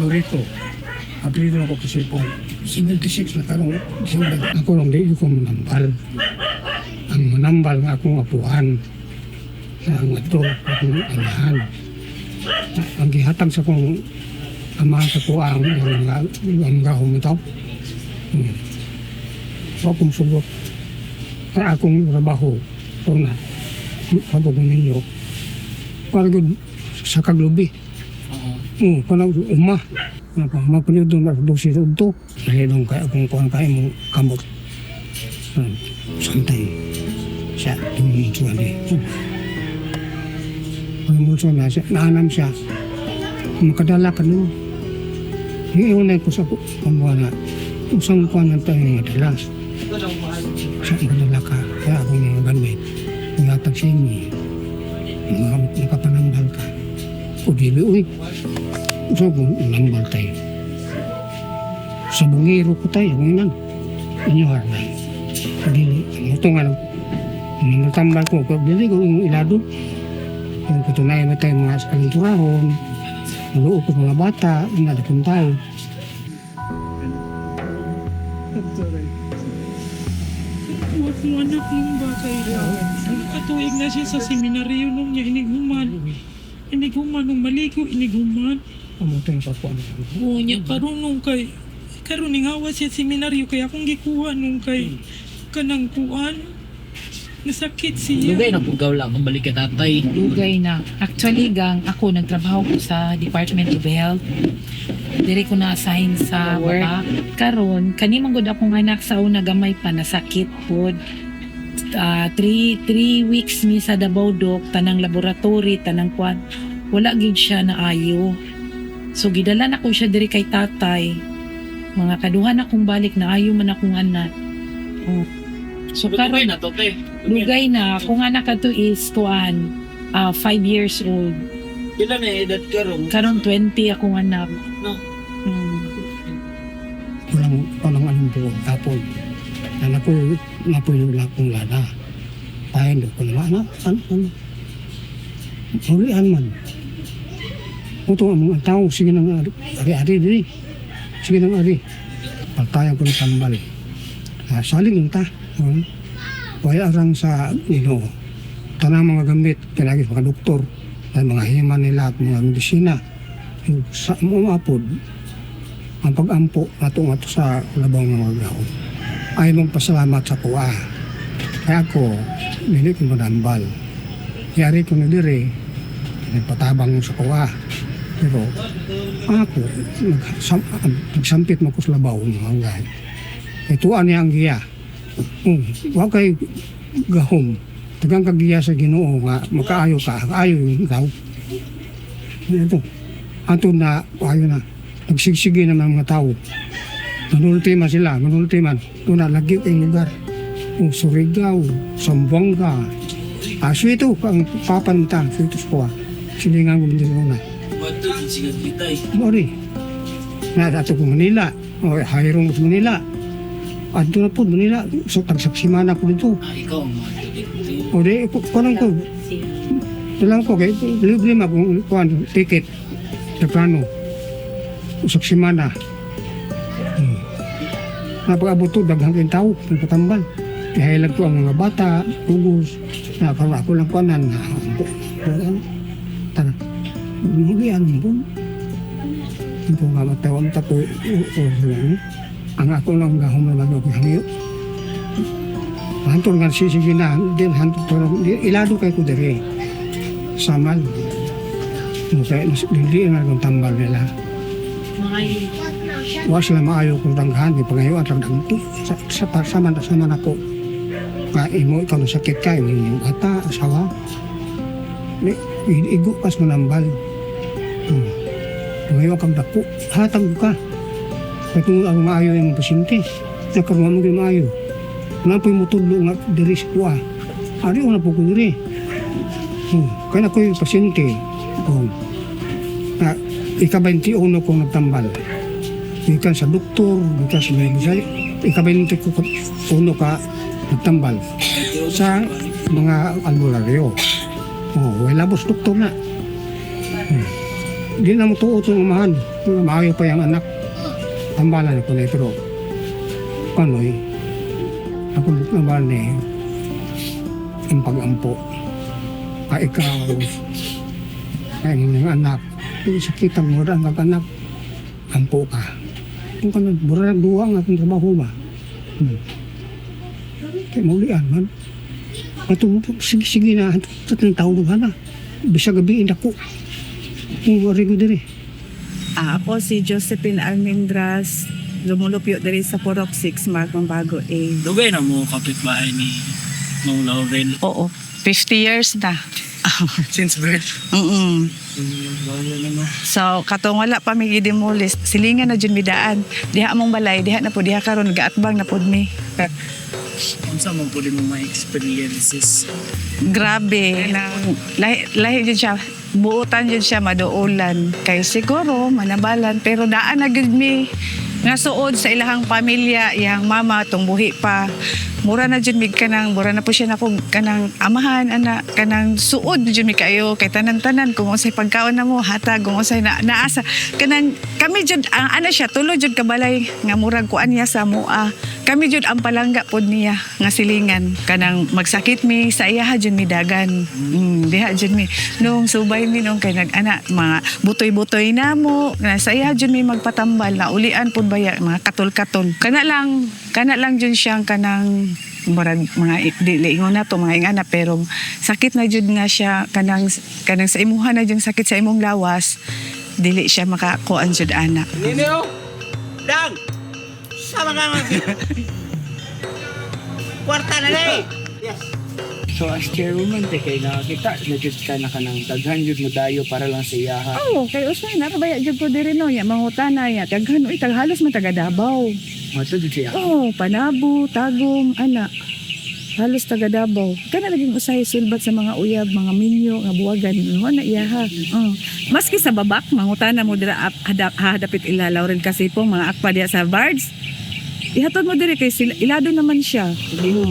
Lorito. Apelido ako kasi po 76 na karong ako lang di ko manambal. Ang manambal nga akong apuhan na ang ito akong anahan. Ang gihatag sa kong amahan sa kuang ang gahong ito. So akong sugot sa akong trabaho ito na pagkakong ninyo parang sa kaglubi. Parang umah. Mapuniod doon na dosi ito. Dahil doon kaya kung kuhan kaya mong kamot. Santay. Siya, tumumunsuan eh. Tumumunsuan na siya. Naanam siya. Makadala ka doon. Iunay ko sa pambuhan na usang kuhan ng tayo nga dala. Siya, makadala ka. Kaya ako mga gamit. Nangatag siya niya. Nakapanambal ka. O dili, uy. So, kung nambal tayo. Sa bungiro ko tayo, ngayon. Inyo harnay. Dili, ito nga lang. Natambal ko, kung dili ko yung ilado. Kung katunayan na tayo mga kalinturahon, maluo ko mga bata, nadakong tayo. Huwag mo anak ng bakay lang. Katuig na siya sa seminaryo nung niya iniguman. Iniguman nung maligo, iniguman. Amutong pa po ano. Oo niya, karoon nung kay... Karoon ning hawa siya seminaryo, kaya akong gikuha nung kay... Kanang kuan. Nasakit siya. Lugay na pugaw lang kung balik ka tatay. Lugay na. Actually, gang ako nagtrabaho ko sa Department of Health. Diri ko na-assign sa work. Karon, kanimang gud akong anak sa una gamay pa nasakit pod. 3 weeks mi sa Davao Doc, tanang laboratory, tanang kwan. Wala gid siya na ayo. So gidala na ko siya diri kay tatay. Mga kaduhan akong balik na ayo man akong anak. Oh. So Lugay karon na to, te. lugay na akong anak ato is 5 years old. Kailan na edad ka ron? Karon 20 akong anak. No. Walang anong buwan. Tapos, napuyo lang akong lana. Pahin doon ko naman, ano? Hulihan man. Ito ang mga tao, sige nang ari-ari diri. Sige nang ari. Pagtayan ko ng tambal. Saling yung ta. Wala arang sa, tanang mga gamit, pinagis mga doktor, at mga himan nila at mga medisina. Sa umapod, ang pag-ampo nato sa labang mga gahon. Ay mong pasalamat sa kuwa. Kaya ako, hindi ko manambal. Yari ko na diri, nagpatabang sa kuwa. Pero ako, nagsampit mo ko sa labaw ng hanggang. Ituan niya ang giya. Huwag kay gahom. Tagang kagiya sa Ginoo nga, makaayo ka, ayaw yung ikaw. Ito, ato na, ayaw na. Nagsigsige naman mga tao. Manultima sila, manultiman. Ito na, lagi kayong lugar. Surigao, Sambuanga. Suito, ang papanuntan, suito sa kuwa. Silingan ko din na. Bato din siya kitay. Mori. Na ato ko Manila. O, hayrong sa Manila. At doon na po, Manila. So, tagsaksimana ko dito. Ikaw ang mga dito. O, di, parang ko. Dalang ko, kaya libre ma kung ticket. Sa plano. Saksimana. Napag-abot to, daghang kayong tao. Nagpatambal. Ihayalag ko ang mga bata, tugos. Nakarwa ko lang kuanan. Tara. Hulihan mo po. Ito nga matawang tapo. Ang ako lang gahong na mag-hangyo. Hantol nga sisigi na. Ilado kayo ko diri. Samal. Kaya hindi nga kong tambal nila. Wa sila maayo kong tanggahan. Di pangayon at ragdagto. Saman ako. Kaya mo ikaw nasakit ka. Yung bata, asawa. Igo pas manambal. Ngayon kang dako, hatag ka. Kung ang maayo yung pasyente, nakaruha mo yung maayo. Wala po yung mutulo nga diri sa kuha. Ari ko na po ko diri. Kaya ako yung pasyente. Ika-21 kong nagtambal. Ikan sa doktor, ikan sa medisal. Ika-21 ka nagtambal. Sa mga albularyo. Wala bos doktor na. di na mo tuot yung amahan. Maayo pa yung anak. Tambalan ako na pero ano ako naman ang pag-ampo. Kaya ikaw, kaya ng anak, sakit ang mura ang anak, ampo ka. Kung ka na, mura ng duwa ang atong trabaho ba? Kaya maulian man. Sige na, tatang taon ka na. Bisa gabiin ako. Kung wari ko din Ako si Josephine Almendras, lumulupyo diri sa Purok 6, Markong Bago A. Dugay na mo kapitbahay ni Mang Laurel. Oo, 50 years na. Since birth. So, katong wala pa may gidemolis, silingan na dyan midaan. Diha among balay, diha na po, diha karon gaatbang na po mi. Unsa man pud mo mga experiences? Grabe, lahi dyan siya. Buutan dyan siya, maduulan. Kaya siguro, manabalan. Pero daan na gud mi. Nga suod sa ilahang pamilya, iyang mama, tungbuhi pa. Mura na dyan mig kanang, mura na po siya na po kanang amahan, anak, kanang suod dyan mi kayo, kay tanan-tanan, kung unsay pagkaon na mo, hatag, kung unsay naasa. Kanang, kami dyan, ang ana siya, tulo dyan kabalay, nga murag kuan niya sa mua. Kami dyan ang palangga po niya, nga silingan. Kanang magsakit mi, sa iyaha dyan mi dagan. Diha dyan mi. Nung subay mi, nung kay nag-ana, mga butoy-butoy na mo, na sa iyaha dyan mi magpatambal, na ulian po baya, mga katol-katol. Kana lang dyan siyang kanang murag mga liingon na to mga ingana pero sakit na jud nga siya kanang sa imuha na jud sakit sa imong lawas dili siya makakuan jud ana. Nino! Dang! Sama ka man. Kwarta na na So as chairwoman, kay nakakita, na-jud ka na kanang daghan jud mo dayo para lang sa iyaha. Oo, kay usay na baya jud ko diri no ya mangutana ya daghan uy taghalos man taga Davao. Mato jud siya. Oo, Panabo, Tagum, ana. Halos taga Davao. Kana naging usay silbat sa mga uyab, mga minyo, nga buwagan mo na iyaha. Maski sa babak mangutana mo dira hadapit ilalaw rin kasi po mga akpa diya sa Bards. Ihatod mo diri kay sila ilado naman siya. Hindi mo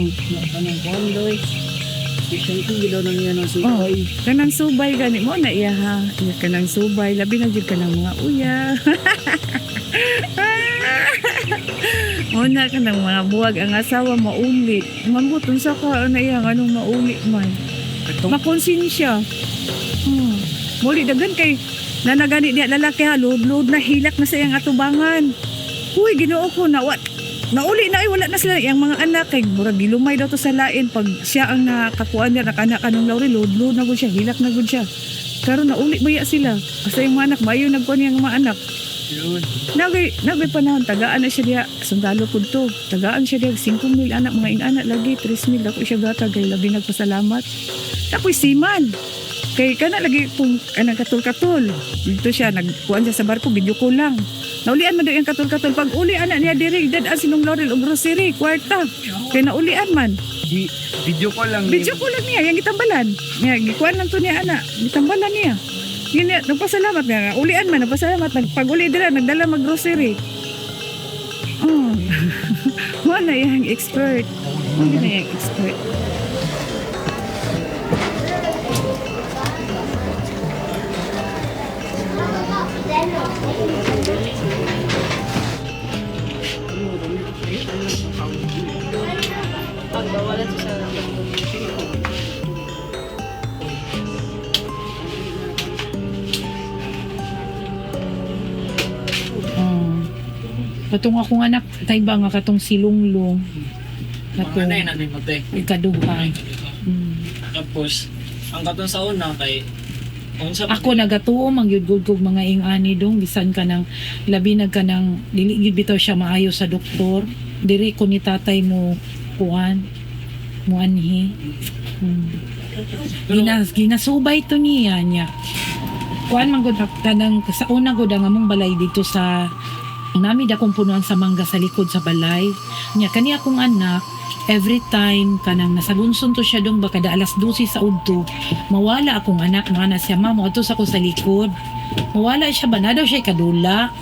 kanang kondoy. Isang kilo nang yan ang subay. Kanang subay gani mo na iyaha. Kanang subay labi na jud kanang mga uyab. Una ka ng mga buwag ang asawa mauli. Mambuton sa ka na iya anong mauli man. Makonsensya. Muli dagan kay nanagani diya lalaki ha load na hilak na sa iyang atubangan. Huy Ginoo ko na what? Nauli na ay wala na sila yang mga anak kay murag gilumay daw to sa lain pag siya ang nakakuan niya nakanak kanong Laurel load na gud siya hilak na gud siya. Karon nauli baya sila. Kasi yung mga anak mayo nagkuan yang mga anak. Nagay panahon tagaan na siya diya sundalo pud to tagaan siya diya 5,000 anak mga ing-anak lagi 3,000 ako siya gata kay labi nagpasalamat ako'y siman kay kana lagi kung anang katul-katul dito siya nagkuan siya sa barko video ko lang naulian man daw yung katul-katul pag uli anak niya diri dad sinong Laurel og grocery kwarta kay naulian man Video ko lang niya yang gitambalan niya gikuan lang to niya anak gitambalan niya. Yun na, nagpasalamat nga. Ulian man, nagpasalamat. Pag-uli dila, nagdala mag-grocery. Wala yung expert. Wala na yung expert. Katong akong anak, tayba nga katong silunglong. Mga nay na mo te. Ikaduhan. Tapos ang katon sa una kay unsa Ako nagatuo mangyud kog mga ing-ani dong bisan ka ng labi ka ng dili gid bitaw siya maayo sa doktor. Diri ko ni tatay mo kuan mo anhi. Ginasubay to niya. Kuan man gud kanang sa una gud ang among balay dito sa nami dakong punuan sa mangga sa likod sa balay. Nya kani akong anak every time kanang nasa lunson to siya dong baka da alas 12 sa udto mawala akong anak nga na siya mama ato sa ko sa likod mawala siya ba na daw siya kadula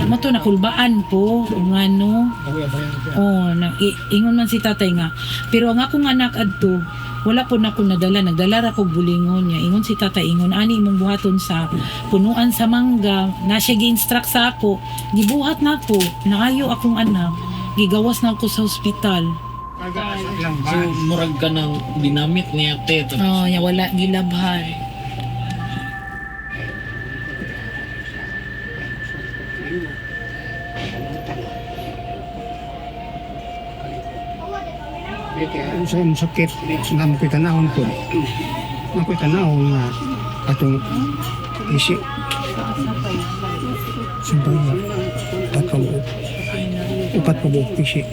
mo to nakulbaan po ngano na ingon man si tatay nga pero ang akong anak adto wala po na ako nagdala ra ko bulingon niya. Ingon si tata, ingon ani imong buhaton sa punuan sa mangga. Na siya gi-instruct sa ako, gibuhat na ako, naayo akong anak, gigawas na ako sa ospital. So, murag ka ng dinamit niya, te. Oh, ya wala gilabhan. Kung sa imong sakit, nga mo tanawon ko. Nga ko tanawon nga atong isi. Sumpah nga. Upat pa buok isi.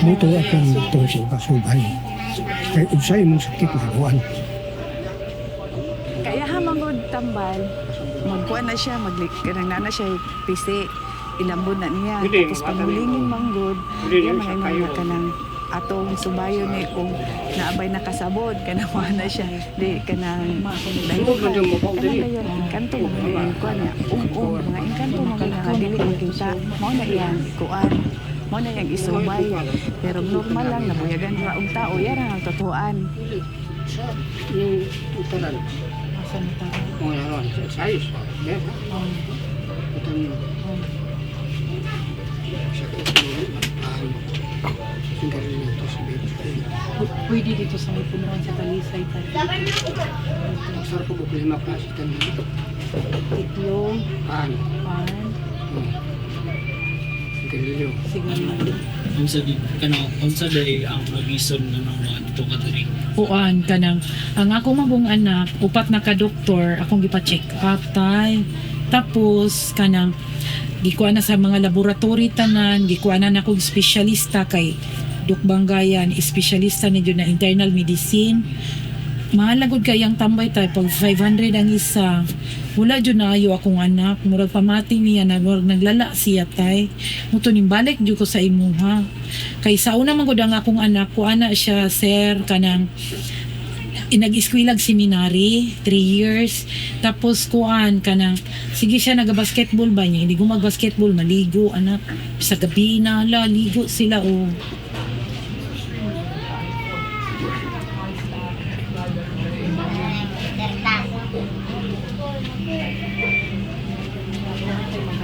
Buto akong doktor sa kasubay. Kaya sa imong sakit na buwan. Kaya hamangod tambal, magkuha na siya, magkanang na siya pisi, ilambon na niya. Tapos pagulingin manggod, yan mga mga kanang atong subayo ni kung naabay nakasabod, kanawa na siya. Di kanang dayo ka, kanang dayo, inkanto mo mga kuha niya. Mga inkanto mo nga dili makita. Mao na yan, kuan. Mao na yang isubay. Pero normal lang, nabuyagan ra og tao, yan ang totoan. Yung utaran. Asa na ta? Mga naroon, sayos. Sakit mo. Sundari na ito sa bed. Pwede dito sa may punuan sa Talisay tayo. Sarap ko problema pa sa dito. Itlog, Paan? pan, Galileo. sigarilyo. Unsa day ang reason na mga dito ka diri? Puan kanang ang ako magong anak upat na ka doktor akong gipa-check up tay. Tapos kanang gikuha na sa mga laboratory tanan, gikuha na akong espesyalista kay Duk Bangayan, espesyalista ni na internal medicine. Mahalagod kayang tambay tay pag 500 ang isa. Wala jud na ayo akong anak, murag pamati niya naglala siya tay. Muto ning balik jud ko sa imuha. Kay sa una man gud ang akong anak ko ana siya sir kanang nag-eskwela seminary 3 years tapos kuan kanang sige siya naga-basketball ba niya hindi ko mag-basketball maligo anak sa gabi na ligo sila o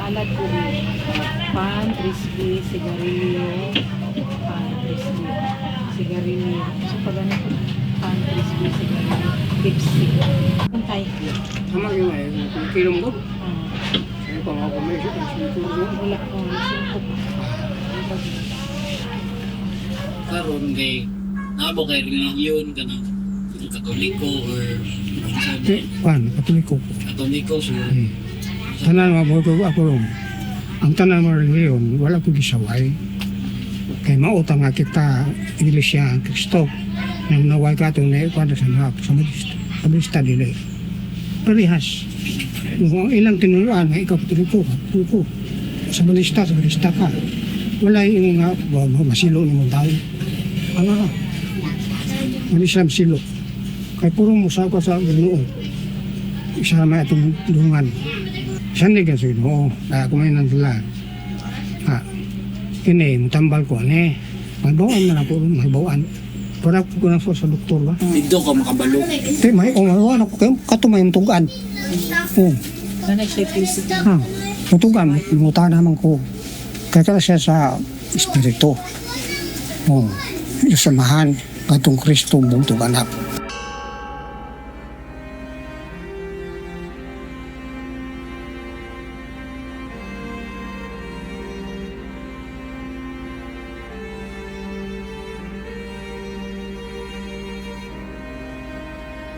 mag-alad ko pan, crispy, sigarilyo pan, crispy, sigarilyo so pag ano pan, crispy, sigarilyo lipstick pantay Sama yung kung kilong ko. Saya pa mga kumisyo. wala ko singkot Karon kay nabo kay religion ka ng Katoliko or Paan? Katoliko ko. Katoliko so Tanan mga boto ako ron. Ang tanan mga reliyon, wala ko gisaway. Kaya mautang nga kita, Iglesia ang Kristo. Nang naway ka itong naikuan sa mga sa lista dili. Parehas. Kung ilang tinuruan, nga ikaw katoliko ka. Sa balista ka. Wala yung nga, masilo ni mong tao. Ano ka? Manisam silo. Kaya puro musa ko sa Ginoo. Isa naman itong dungan. Sandig ka sa Ginoo. Kaya kumain ng sila. Kini, mutambal ko. Magbawaan man ako. Magbawaan. Para ko na sa doktor ba? dito ka makabalo. Kaya may umaruan ako kayo. Katumay yung tugan. nanay siya physic Tutugan. Muta naman ko. Kaya siya sa espiritu. Yung samahan. Katong Kristo mong tuganap.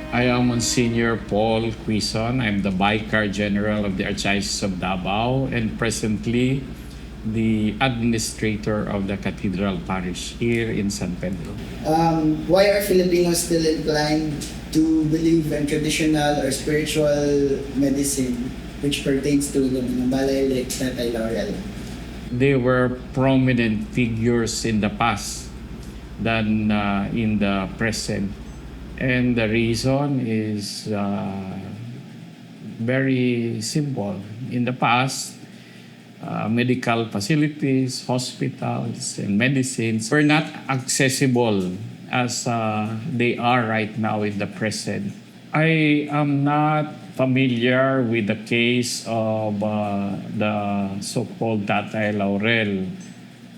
I am Monsignor Paul Quizon. I'm the Vicar General of the Archdiocese of Davao and presently the administrator of the Cathedral Parish here in San Pedro. Why are Filipinos still inclined to believe in traditional or spiritual medicine which pertains to the Balay like Tatay Laurel? They were prominent figures in the past than in the present. And the reason is very simple. In the past, medical facilities, hospitals, and medicines were not accessible as they are right now in the present. I am not familiar with the case of the so-called Tatay Laurel,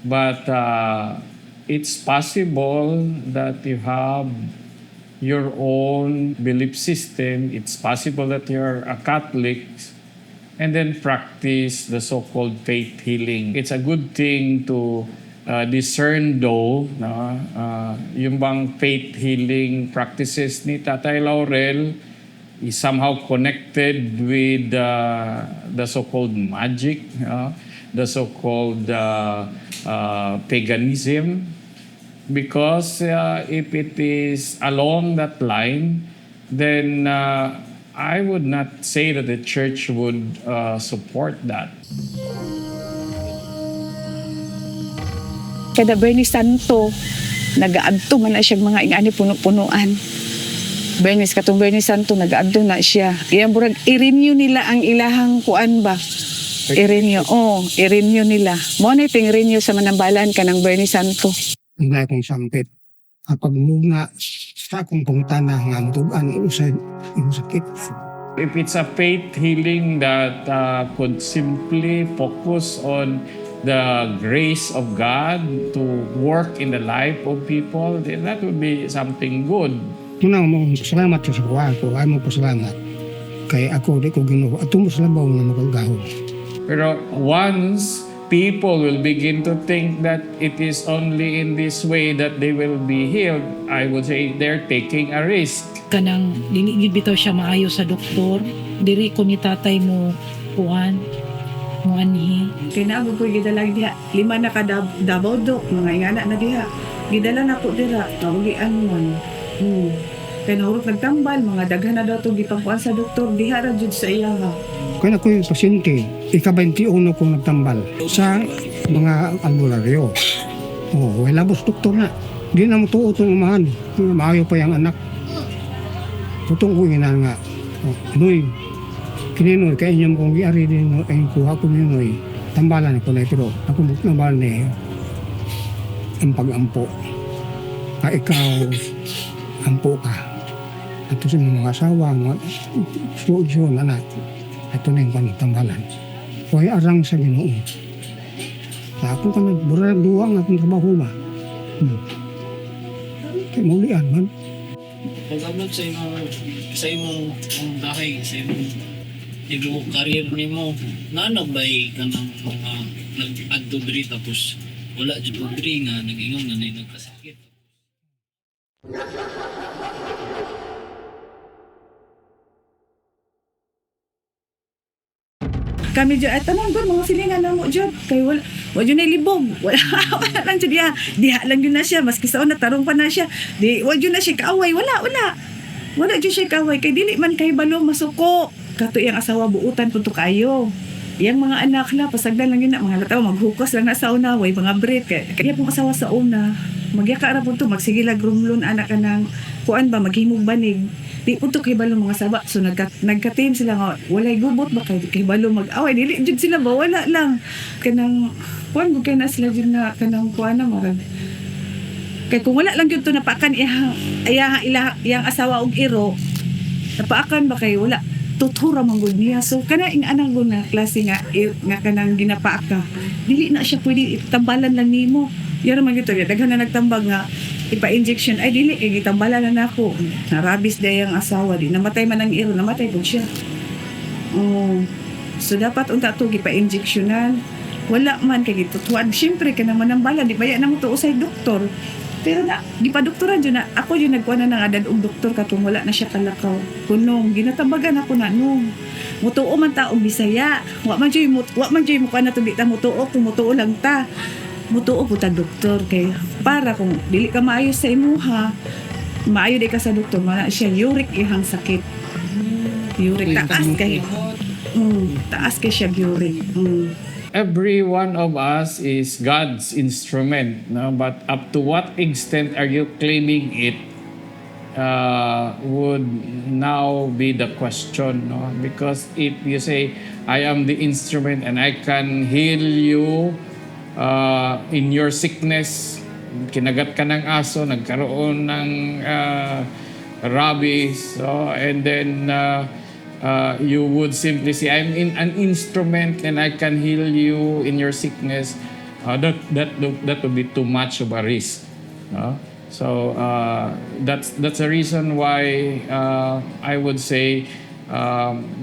but it's possible that you have your own belief system. It's possible that you're a Catholic and then practice the so-called faith healing. It's a good thing to discern though, no? Yung bang faith healing practices ni Tatay Laurel is somehow connected with the so-called magic, the so-called paganism. Because if it is along that line, then I would not say that the church would support that. Kada Bernie Santo, nagaadto man na siya mga ingani puno-punuan. Katong Bernie Santo, nagaadto na siya. Iyang burag, i-renew nila ang ilahang kuan ba? I-renew nila. Mo na iting renew sa manambalan ka ng Bernie Santo. Hindi akong sampit. Kapag muna sa akong pungtana nga mutuban, yung sakit. If it's a faith healing that could simply focus on the grace of God to work in the life of people, then that would be something good. Tunang mo salamat sa kuha ko, ay mo pasalamat. Kaya ako, di ko ginoo. At tumusalabaw na makagahon. Pero once people will begin to think that it is only in this way that they will be healed, I would say they're taking a risk. Kanang dinigid bitaw siya maayo sa doktor, diri ko ni tatay mo kuan mo anhi. Kaya naabot ko gidalag diha. 5 na ka Davao Dok, mga ingana na diha. Gidala na po dira, naugian man. Kaya nahurot nagtambal, mga daghan na daw itong gipangkuan sa doktor, diha ra jud sa iya ha. Kaya ako yung pasyente, ika-21 kong nagtambal sa mga albularyo. Wala bos doktor na. Di na mo tuo itong umahan. Maayo pa yung anak. Tutong ko yun nga. Noy, kininoy, kaya inyong kong giari din, ay kuha ko ninoy. Tambalan ako na pero ako tambalan na ang pag-ampo. Ikaw, ampo ka. At sa mga asawa, mga suod-suod, anak. Ito na yung panagtambalan. Huwag arang sa Ginoo. Sa ako ka nagburang duwang akong trabaho ba. Kaya maulian man. Pag-upload sa imong dahay, sa imong career nimo, nanabay ka ng mga nag-adto diri tapos wala dyan diri nga nag-ingon na nagkasakit. Kami dyan, tanong doon, mga silingan na mo dyan. Kaya wala dyan na ilibog. Wala lang dyan diha lang yun na siya. Maski sa una, tarong pa na siya. Wala dyan na siya kaaway. Wala dyan siya kaaway. Kaya dili man kay balo masuko. Kato iyang asawa buutan punto kayo. Iyang mga anak na, pasagdan lang yun na. Mga lataw, maghukos lang na sa una. Way mga break. Kaya pong asawa sa una, magyaka ra punto, magsigilag rumlon anak ka ng kuan ba, maghimog banig. Di punto kay balo mga saba. So nagka-team sila nga, walay gubot ba kay balo mag-away. Dili jud sila ba, wala lang. Kanang kuan ko kay na sila jud na kanang kuan na marag. Kay kung wala lang jud to napakan iyang asawa og iro, napaakan ba kay wala tutura man gud niya. So kana ing anang gud na klase nga kanang ginapaaka. Dili na siya pwede tambalan lang nimo. Yan naman gito, daghan na nagtambag nga ipa-injection, ay dili, gitambalan na nako. Narabis day ang asawa, di namatay man ang iro, namatay po siya. So dapat unta to gipa-injectionan. Wala man kay gitutuan. Siyempre ka naman ang bala, di ba yan ang usay doktor. Pero na, di pa doktoran dyan na, ako yung nagkuha na ng adad og doktor katong wala na siya kalakaw. Kunong, ginatambagan ako na nung. Mutuo man ta og Bisaya. Wa man dyan mukha na to, di ta mutuo, kung mutuo lang ta. Mutuo po ta doktor kay para kung dili ka maayos sa imuha, maayo di ka sa doktor, mana siya uric ihang sakit. Uric taas kay siya uric. Every one of us is God's instrument, no? But up to what extent are you claiming it would now be the question, no? Because if you say, I am the instrument and I can heal you in your sickness, kinagat ka ng aso, nagkaroon ng rabies, and then you would simply say, I'm in an instrument and I can heal you in your sickness. That would be too much of a risk. So that's the reason why I would say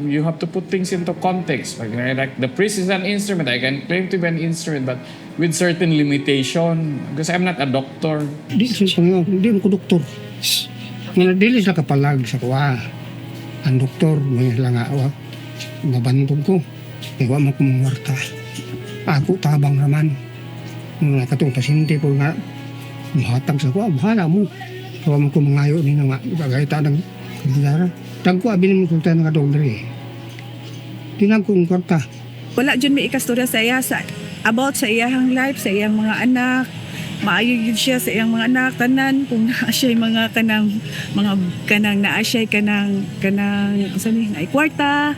you have to put things into context. Like the priest is an instrument. I can claim to be an instrument, but with certain limitation, because I'm not a doctor. Di mo ko doktor. Nga dili sa kapalag sa kuha. Ang doktor, may lang nga, nabantog ko. Iwa mo kumuwarta. Ako tabang naman. Mga katong pasyente ko nga, mahatag sa kuha, bahala mo. Iwa mo kumangayo ni nga, bagayta ng kandidara. Tag ko, abinin mo kulta ng kadogdre eh. Tinag ko ang kwarta. Wala dyan may ikastorya sa iya about sa iyang life, sa iyang mga anak. Maayo yun siya sa iyang mga anak, tanan, kung naa siya mga naa siya kanang, ay kwarta,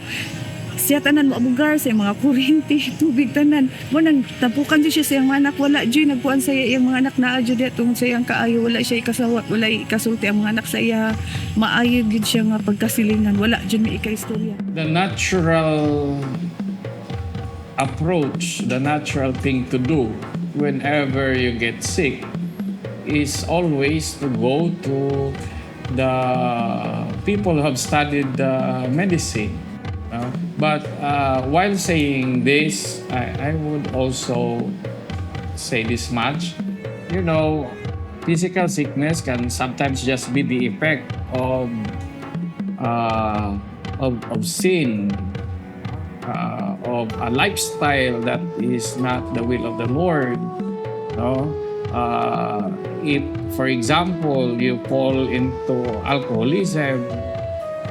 siya tanan mo abugar sa iyang mga kuryente, tubig tanan. Mo nang tapukan din siya sa iyang mga anak, wala dyan, nagpuan sa iyang mga anak naa dyan dito, sa iyang kaayo, wala siya ikasawat, wala ikasulti ang mga anak sa iya, maayo yun siya nga pagkasilingan, wala dyan may ikaistorya. The natural approach, the natural thing to do whenever you get sick is always to go to the people who have studied medicine. But while saying this, I would also say this much. You know, physical sickness can sometimes just be the effect of sin, of a lifestyle that is not the will of the Lord. If, for example, you fall into alcoholism,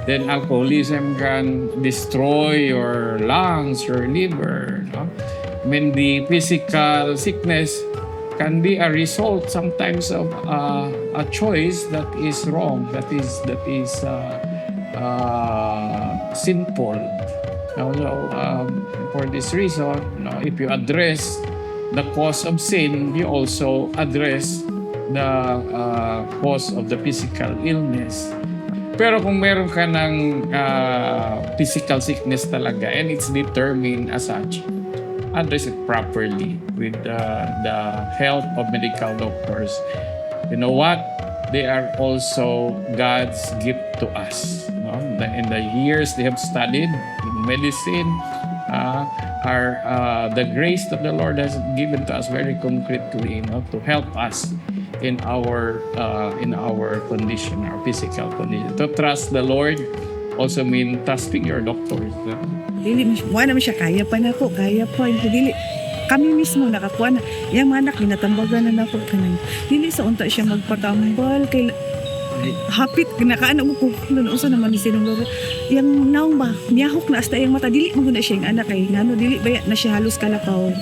then alcoholism can destroy your lungs, your liver. I mean, the physical sickness can be a result sometimes of a choice that is wrong, that is sinful. For this reason, if you address the cause of sin, you also address the cause of the physical illness. Pero kung meron ka ng physical sickness talaga and it's determined as such, address it properly with the help of medical doctors. You know what? They are also God's gift to us. In the years they have studied in medicine, the grace that the Lord has given to us very concretely, to help us in our condition, our physical condition. To trust the Lord also mean trusting your doctors. Dili mo naman siya kaya pa dili kami mismo nakakuha na yung mga anak ginatambagan na nako kanan dili sa unta siya magpatambal kay hapit kinakaana mo ko usa naman ni sinong yang naong ba miyahok na hasta yung mata dili mo na siya yung anak kay ngano dili baya na siya halos kalakaw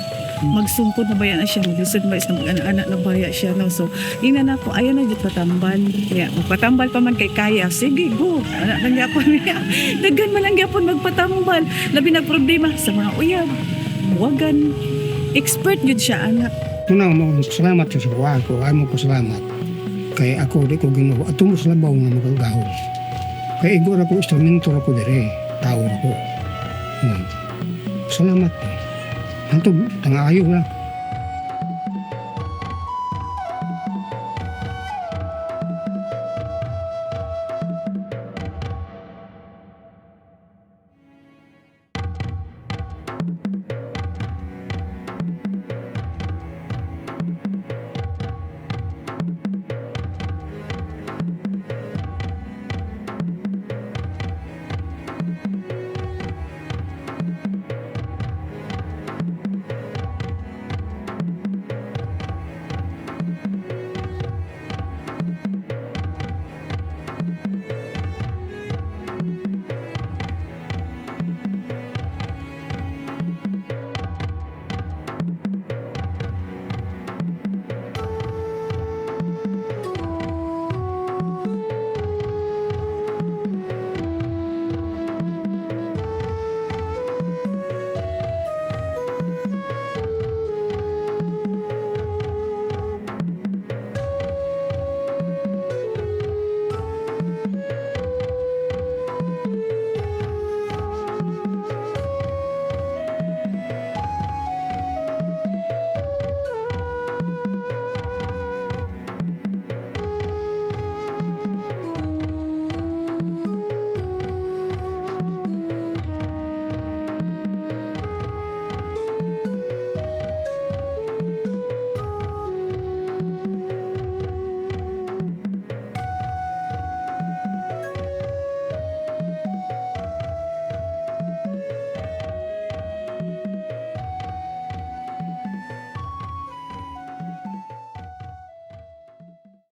magsungkod na baya na siya maglisod ba is anak na baya siya no so ina na ko ayo na jud patambal kaya magpatambal pa man kay kaya sige go anak nang gyapon niya daghan man ang gyapon magpatambal labi na problema sa mga uyab wagan expert jud siya anak Tunang mo salamat sa kuha ko ay mo ko salamat kay ako di ko ginawa at tumos labaw nga magagahon kay igor ako instrumento ako dire tao ako salamat Hanto, tangayo na.